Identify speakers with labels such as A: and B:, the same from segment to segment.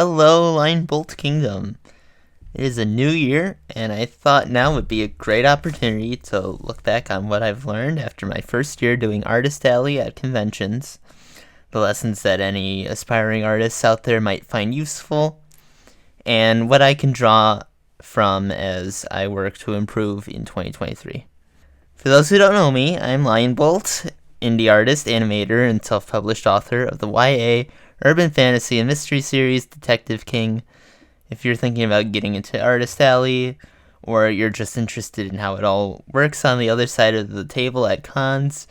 A: Hello, Line Bolt Kingdom. It is a new year, and I thought now would be a great opportunity to look back on what I've learned after my first year doing Artist Alley at conventions, the lessons that any aspiring artists out there might find useful, and what I can draw from as I work to improve in 2023. For those who don't know me, I'm Lion Bolt, indie artist, animator, and self-published author of the YA urban fantasy and mystery series Detective King. If you're thinking about getting into Artist Alley, or you're just interested in how it all works on the other side of the table at cons,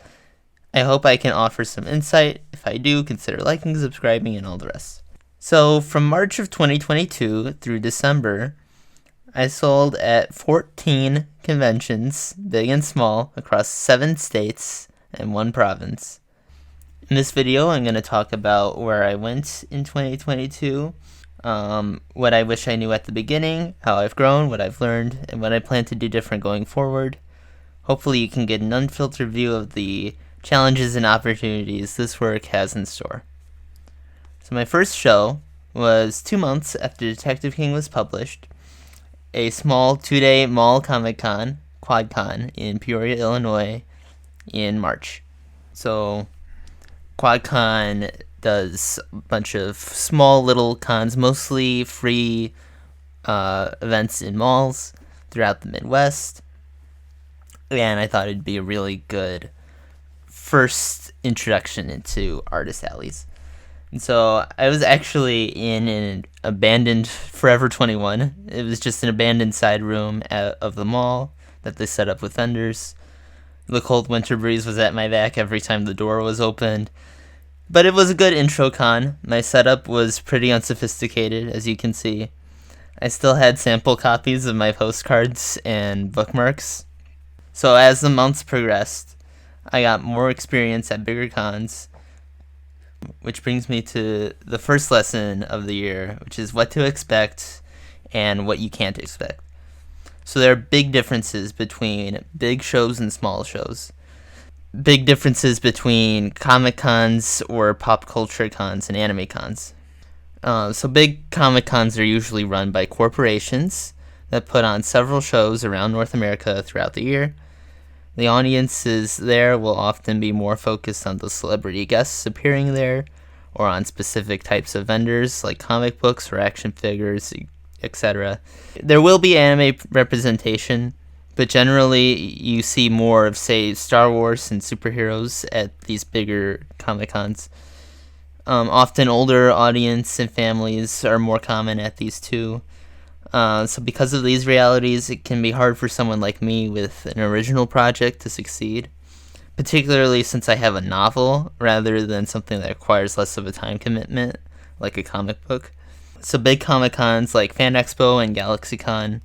A: I hope I can offer some insight. If I do, consider liking, subscribing, and all the rest. So, from March of 2022 through December, I sold at 14 conventions, big and small, across 7 states and 1 province. In this video, I'm going to talk about where I went in 2022, what I wish I knew at the beginning, how I've grown, what I've learned, and what I plan to do different going forward. Hopefully you can get an unfiltered view of the challenges and opportunities this work has in store. So my first show was 2 months after Detective King was published, a small 2-day mall Comic-Con, QuadCon, in Peoria, Illinois, in March. So QuadCon does a bunch of small little cons, mostly free events in malls throughout the Midwest. And I thought it'd be a really good first introduction into artist alleys. And so I was actually in an abandoned Forever 21. It was just an abandoned side room of the mall that they set up with vendors. The cold winter breeze was at my back every time the door was opened. But it was a good intro con. My setup was pretty unsophisticated, as you can see. I still had sample copies of my postcards and bookmarks. So as the months progressed, I got more experience at bigger cons, which brings me to the first lesson of the year, which is what to expect and what you can't expect. So there are big differences between big shows and small shows. Big differences between Comic Cons or pop culture cons and anime cons. So big Comic Cons are usually run by corporations that put on several shows around North America throughout the year. The audiences there will often be more focused on the celebrity guests appearing there, or on specific types of vendors like comic books or action figures, etc. There will be anime representation, but generally you see more of, say, Star Wars and superheroes at these bigger Comic-Cons. Often older audience and families are more common at these too. So because of these realities, it can be hard for someone like me with an original project to succeed, particularly since I have a novel rather than something that requires less of a time commitment, like a comic book. So big Comic-Cons like Fan Expo and GalaxyCon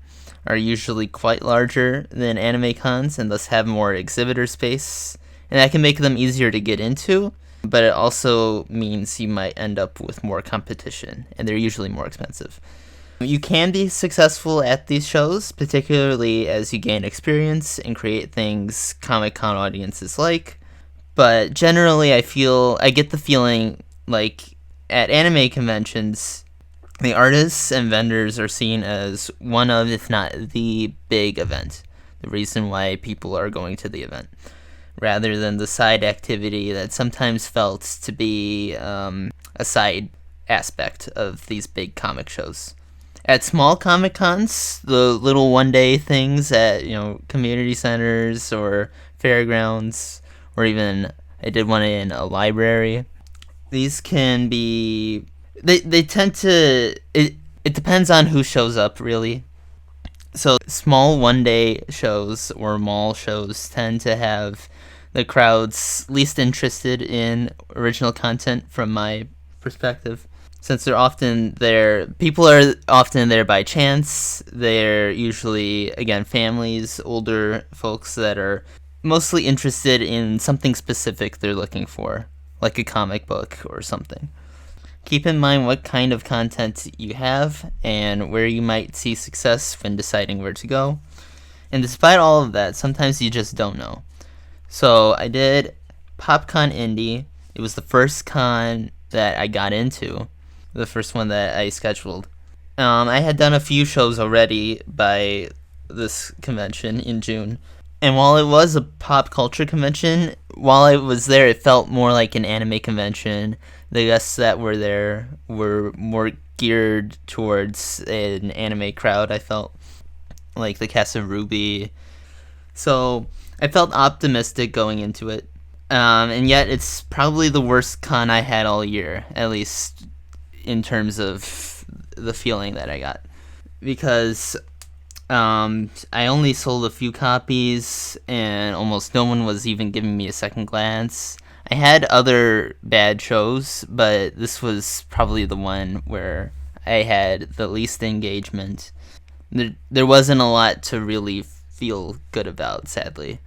A: are usually quite larger than anime cons and thus have more exhibitor space, and that can make them easier to get into, but it also means you might end up with more competition, and they're usually more expensive. You can be successful at these shows, particularly as you gain experience and create things Comic-Con audiences like, but generally I get the feeling like at anime conventions, the artists and vendors are seen as one of, if not the big event, the reason why people are going to the event, rather than the side activity that sometimes felt to be a side aspect of these big comic shows. At small Comic Cons, the little one-day things at community centers or fairgrounds, or even I did one in a library. These can be they tend to it depends on who shows up, really. So small one-day shows or mall shows tend to have the crowds least interested in original content from my perspective. Since people are often there by chance. They're usually, again, families, older folks that are mostly interested in something specific they're looking for, like a comic book or something. Keep in mind what kind of content you have and where you might see success when deciding where to go. And despite all of that, sometimes you just don't know. So I did PopCon Indie. It was the first con that I got into. the first one that I scheduled. I had done a few shows already by this convention in June. And while it was a pop culture convention, while I was there, it felt more like an anime convention. The guests that were there were more geared towards an anime crowd, I felt. Like the cast of Ruby. So I felt optimistic going into it. And yet it's probably the worst con I had all year, at least in terms of the feeling that I got. Because I only sold a few copies, and almost no one was even giving me a second glance. I had other bad shows, but this was probably the one where I had the least engagement. There wasn't a lot to really feel good about, sadly.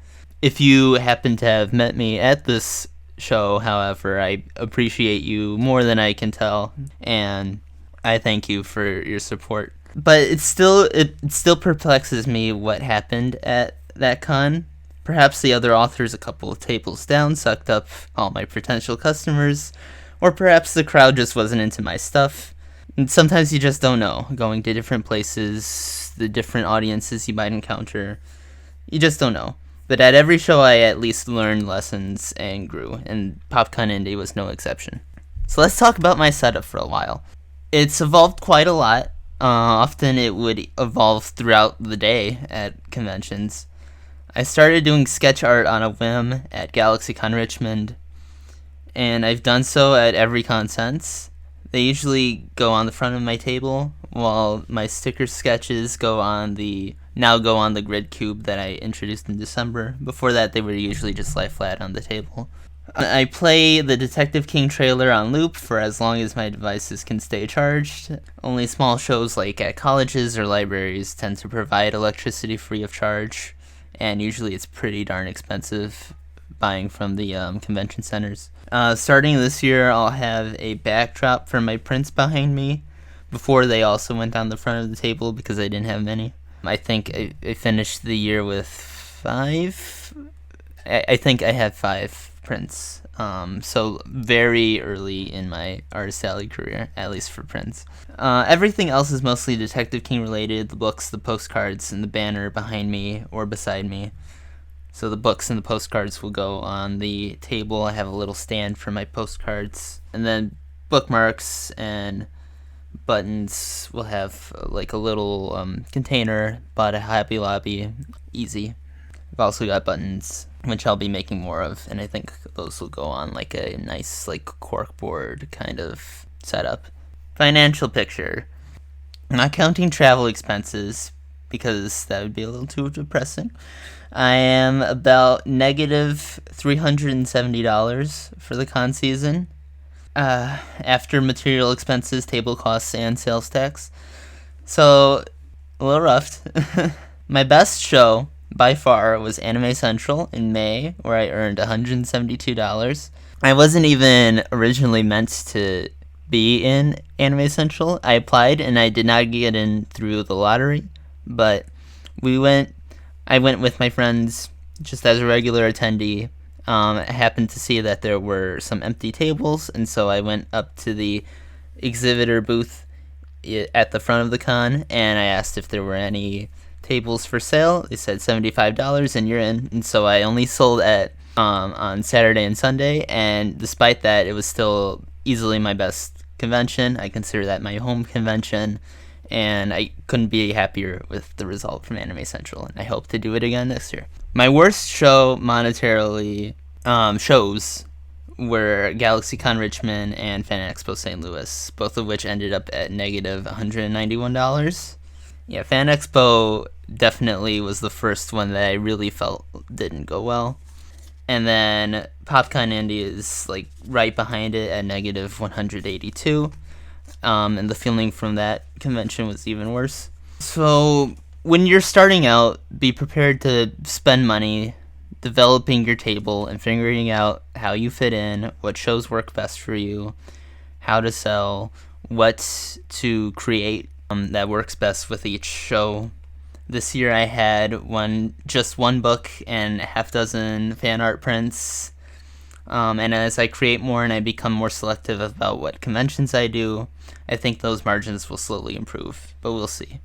A: If you happen to have met me at this show, however, I appreciate you more than I can tell, and I thank you for your support. But it still perplexes me what happened at that con. Perhaps the other authors a couple of tables down sucked up all my potential customers, or perhaps the crowd just wasn't into my stuff. And sometimes you just don't know. Going to different places, the different audiences you might encounter, you just don't know. But at every show I at least learned lessons and grew, and PopCon Indy was no exception. So let's talk about my setup for a while. It's evolved quite a lot. Often it would evolve throughout the day at conventions. I started doing sketch art on a whim at GalaxyCon Richmond, and I've done so at every con since. They usually go on the front of my table, while my sticker sketches go on the grid cube that I introduced in December. Before that, they would usually just lie flat on the table. I play the Detective King trailer on loop for as long as my devices can stay charged. Only small shows like at colleges or libraries tend to provide electricity free of charge, and usually it's pretty darn expensive buying from the convention centers. Starting this year, I'll have a backdrop for my prints behind me. Before, they also went on the front of the table because I didn't have many. I think I finished the year with 5. I think I had 5 prints. So very early in my Artist Alley career, at least for prints. Everything else is mostly Detective King related: the books, the postcards, and the banner behind me or beside me. So the books and the postcards will go on the table. I have a little stand for my postcards. And then bookmarks and buttons will have like a little container, bought at Happy Lobby. Easy. I've also got buttons, which I'll be making more of, and I think those will go on like a nice like corkboard kind of setup. Financial picture. I'm not counting travel expenses because that would be a little too depressing. I am about negative $370 for the con season, after material expenses, table costs, and sales tax. So, a little rough. My best show, by far, was Anime Central in May, where I earned $172. I wasn't even originally meant to be in Anime Central. I applied, and I did not get in through the lottery, but I went with my friends just as a regular attendee. I happened to see that there were some empty tables, and so I went up to the exhibitor booth at the front of the con, and I asked if there were any tables for sale. They said $75 and you're in, and so I only sold at on Saturday and Sunday, and despite that, it was still easily my best convention. I consider that my home convention, and I couldn't be happier with the result from Anime Central, and I hope to do it again next year. My worst show monetarily shows were GalaxyCon Richmond and Fan Expo St. Louis, both of which ended up at negative $191. Yeah, Fan Expo definitely was the first one that I really felt didn't go well. And then PopCon Indy is like right behind it at negative 182. And the feeling from that convention was even worse. So when you're starting out, be prepared to spend money developing your table and figuring out how you fit in, what shows work best for you, how to sell, what to create that works best with each show. This year I had just one book and a half dozen fan art prints. And as I create more and I become more selective about what conventions I do, I think those margins will slowly improve, but we'll see.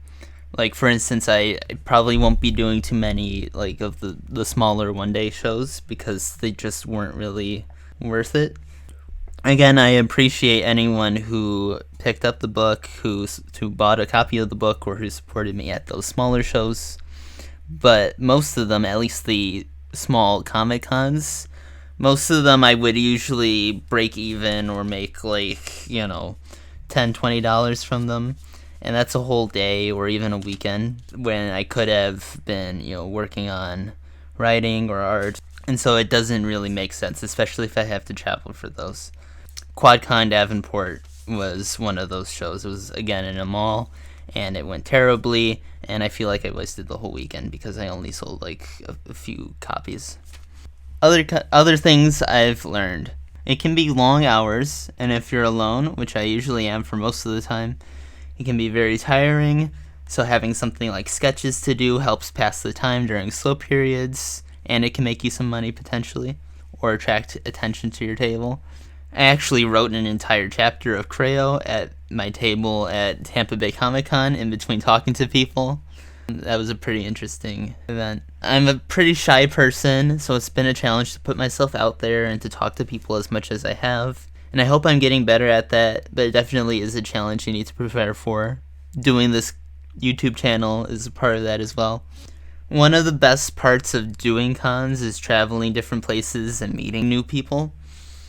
A: Like, for instance, I probably won't be doing too many, like, of the smaller one-day shows because they just weren't really worth it. Again, I appreciate anyone who picked up the book, who bought a copy of the book, or who supported me at those smaller shows. But most of them, at least the small Comic Cons, most of them I would usually break even or make, like, $10-$20 from them. And that's a whole day or even a weekend when I could have been, working on writing or art. And so it doesn't really make sense, especially if I have to travel for those. QuadCon Davenport was one of those shows. It was, again, in a mall, and it went terribly, and I feel like I wasted the whole weekend because I only sold, like, a few copies. Other things I've learned. It can be long hours, and if you're alone, which I usually am for most of the time, it can be very tiring, so having something like sketches to do helps pass the time during slow periods, and it can make you some money potentially, or attract attention to your table. I actually wrote an entire chapter of Creo at my table at Tampa Bay Comic Con in between talking to people. That was a pretty interesting event. I'm a pretty shy person, so it's been a challenge to put myself out there and to talk to people as much as I have. And I hope I'm getting better at that, but it definitely is a challenge you need to prepare for. Doing this YouTube channel is a part of that as well. One of the best parts of doing cons is traveling different places and meeting new people.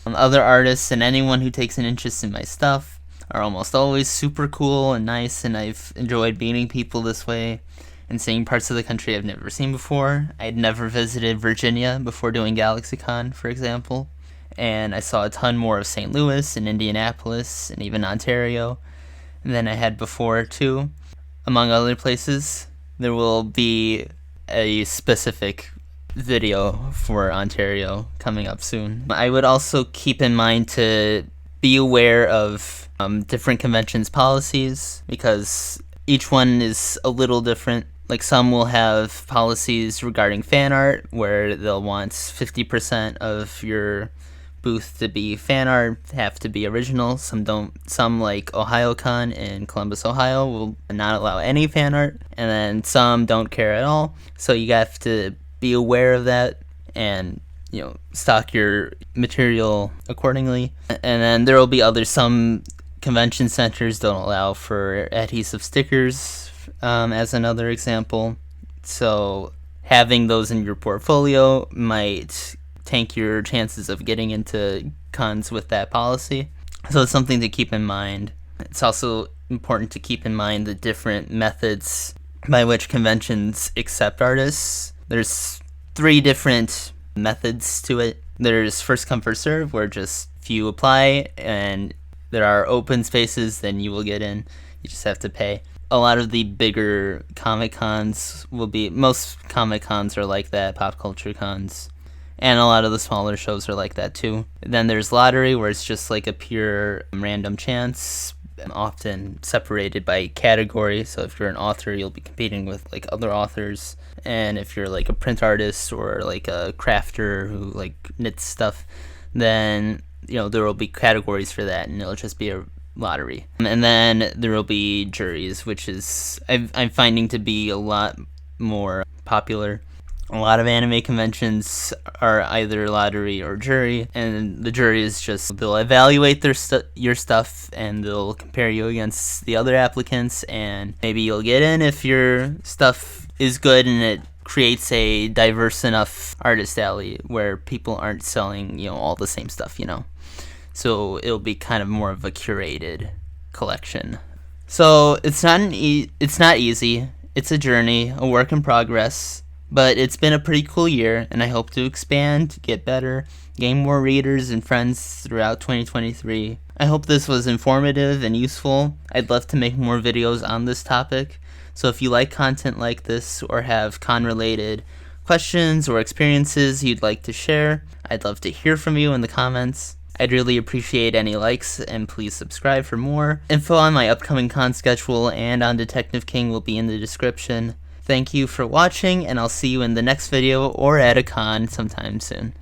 A: Other artists and anyone who takes an interest in my stuff are almost always super cool and nice, and I've enjoyed meeting people this way and seeing parts of the country I've never seen before. I had never visited Virginia before doing GalaxyCon, for example. And I saw a ton more of St. Louis and Indianapolis and even Ontario than I had before too, among other places. There will be a specific video for Ontario coming up soon. I would also keep in mind to be aware of different conventions' policies, because each one is a little different. Like, some will have policies regarding fan art where they'll want 50% of your booth to be fan art, have to be original. Some don't. Some, like OhioCon in Columbus, Ohio, will not allow any fan art, and then some don't care at all. So you have to be aware of that and stock your material accordingly. And then there will be some convention centers don't allow for adhesive stickers, as another example. So having those in your portfolio might tank your chances of getting into cons with that policy. So it's something to keep in mind. It's also important to keep in mind the different methods by which conventions accept artists. There's 3 different methods to it. There's first come, first serve, where just if you apply and there are open spaces, then you will get in. You just have to pay. A lot of the bigger Comic Cons most Comic Cons are like that, pop culture cons. And a lot of the smaller shows are like that too. Then there's lottery, where it's just like a pure random chance, often separated by category. So if you're an author, you'll be competing with like other authors. And if you're like a print artist or like a crafter who like knits stuff, then there will be categories for that, and it'll just be a lottery. And then there will be juries, which is I'm finding to be a lot more popular. A lot of anime conventions are either lottery or jury, and the jury is just, they'll evaluate your stuff, and they'll compare you against the other applicants, and maybe you'll get in if your stuff is good and it creates a diverse enough artist alley where people aren't selling, all the same stuff, So it'll be kind of more of a curated collection. So it's not easy. It's a journey, a work in progress. But it's been a pretty cool year, and I hope to expand, get better, gain more readers and friends throughout 2023. I hope this was informative and useful. I'd love to make more videos on this topic, so if you like content like this or have con-related questions or experiences you'd like to share, I'd love to hear from you in the comments. I'd really appreciate any likes, and please subscribe for more. Info on my upcoming con schedule and on Detective King will be in the description. Thank you for watching, and I'll see you in the next video or at a con sometime soon.